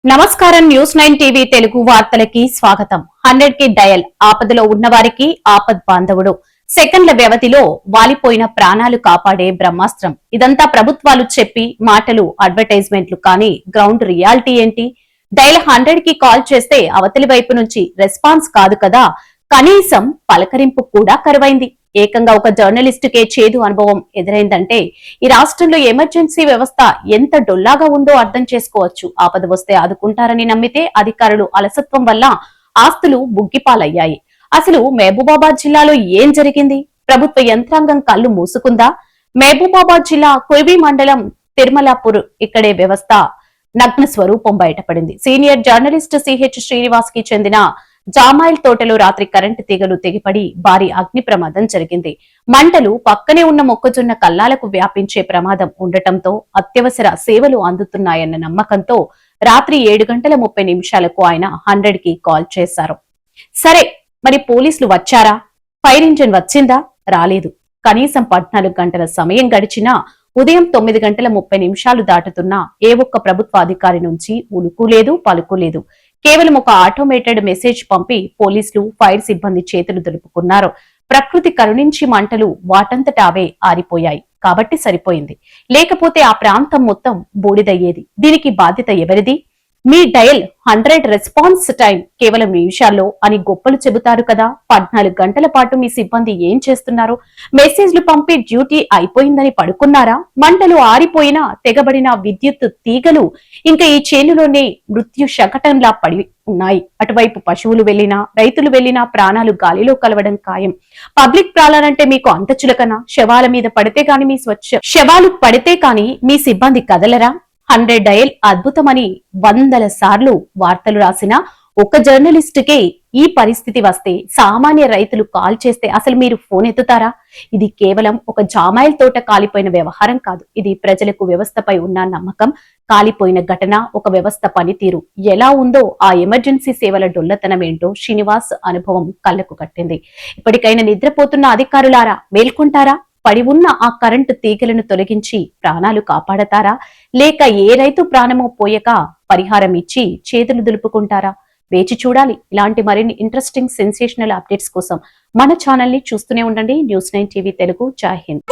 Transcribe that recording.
నమస్కారం. News 9 TV Telugu వార్తలకి స్వాగతం. 100 కి డయల్ ఆపదలో ఉన్నవారికి ఆపద్ బాంధవుడు. సెకండ్ల వ్యవధిలో వాలిపోయిన ప్రాణాలు కాపాడే బ్రహ్మాస్త్రం. ఇదంతా ప్రభుత్వాలు చెప్పి మాటలు, అడ్వర్టైజ్మెంట్లు, కానీ గ్రౌండ్ రియాలిటీ ఏంటి? డయల్ 100 కి కాల్ చేస్తే అవతలి వైపు నుంచి రెస్పాన్స్ కాదు కదా, కనీసం పలకరింపు కూడా కరువైంది. ఏకంగా ఒక జర్నలిస్టుకే చేదు అనుభవం ఎదురైందంటే ఈ రాష్ట్రంలో ఎమర్జెన్సీ వ్యవస్థ ఎంత డొల్లాగా ఉందో అర్థం చేసుకోవచ్చు. ఆపద వస్తే ఆదుకుంటారని నమ్మితే అధికారులు అలసత్వం వల్ల ఆస్తులు బుగ్గిపాలయ్యాయి. అసలు మహబూబాబాద్ జిల్లాలో ఏం జరిగింది? ప్రభుత్వ యంత్రాంగం కళ్ళు మూసుకుందా? మహబూబాబాద్ జిల్లా కుల్బీ మండలం తిరుమలాపూర్ ఇక్కడే వ్యవస్థ నగ్న స్వరూపం బయటపడింది. సీనియర్ జర్నలిస్ట్ సిహెచ్ శ్రీనివాస్ కి చెందిన జామాయిల్ తోటలో రాత్రి కరెంటు తీగలు తెగిపడి భారీ అగ్ని ప్రమాదం జరిగింది. మంటలు పక్కనే ఉన్న మొక్కజొన్న కల్లాలకు వ్యాపించే ప్రమాదం ఉండటంతో అత్యవసర సేవలు అందుతున్నాయన్న నమ్మకంతో రాత్రి 7:30 ఆయన 100 కి కాల్ చేశారు. సరే, మరి పోలీసులు వచ్చారా? ఫైర్ ఇంజిన్ వచ్చిందా? రాలేదు. కనీసం 14 గంటల సమయం గడిచినా ఉదయం 9:30 దాటుతున్నా ఏ ఒక్క ప్రభుత్వ అధికారి నుంచి ఉలుకు లేదు, పలుకు లేదు. కేవలం ఒక ఆటోమేటెడ్ మెసేజ్ పంపి పోలీసులు, ఫైర్ సిబ్బంది చేతులు దులుపుకున్నారు. ప్రకృతి కరుణించి మంటలు వాటంతట అవే ఆరిపోయాయి కాబట్టి సరిపోయింది. లేకపోతే ఆ ప్రాంతం మొత్తం బూడిదయ్యేది. దీనికి బాధ్యత ఎవరిది? మీ డయల్ 100 రెస్పాన్స్ టైం కేవలం నిమిషాల్లో అని గొప్పలు చెబుతారు కదా. 14 గంటల పాటు మీ సిబ్బంది ఏం చేస్తున్నారు? మెసేజ్లు పంపి డ్యూటీ అయిపోయిందని పడుకున్నారా? మంటలు ఆరిపోయినా తెగబడిన విద్యుత్ తీగలు ఇంకా ఈ చేనులోనే మృత్యు శకటంలా పడి ఉన్నాయి. అటువైపు పశువులు వెళ్లినా, రైతులు వెళ్లినా ప్రాణాలు గాలిలో కలవడం ఖాయం. పబ్లిక్ ప్రాణాలంటే మీకు అంత చులకన? శవాల మీద పడితే గాని మీ శవాలు పడితే కాని మీ సిబ్బంది కదలరా? 100 డయల్ అద్భుతమని వందల సార్లు వార్తలు రాసిన ఒక జర్నలిస్టుకే ఈ పరిస్థితి వస్తే సామాన్య రైతులు కాల్ చేస్తే అసలు మీరు ఫోన్ ఎత్తుతారా? ఇది కేవలం ఒక జామాయిల్ తోట కాలిపోయిన వ్యవహారం కాదు. ఇది ప్రజలకు వ్యవస్థపై ఉన్న నమ్మకం, కాలిపోయిన ఘటన, ఒక వ్యవస్థ పనితీరు ఎలా ఉందో ఆ ఎమర్జెన్సీ సేవల డొల్లతనం ఏంటో శ్రీనివాస్ అనుభవం కళ్లకు కట్టింది. ఇప్పటికైనా నిద్రపోతున్న అధికారులారా మేల్కొంటారా? పడి ఉన్న ఆ కరెంటు తీగలను తొలగించి ప్రాణాలు కాపాడతారా? లేక ఏ రైతు ప్రాణమో పోయక పరిహారం ఇచ్చి చేతులు దులుపుకుంటారా? వేచి చూడాలి. ఇలాంటి మరిన్ని ఇంట్రెస్టింగ్ సెన్సేషనల్ అప్డేట్స్ కోసం మన ఛానల్ ని చూస్తూనే ఉండండి. News 9 TV Telugu. జై హింద్.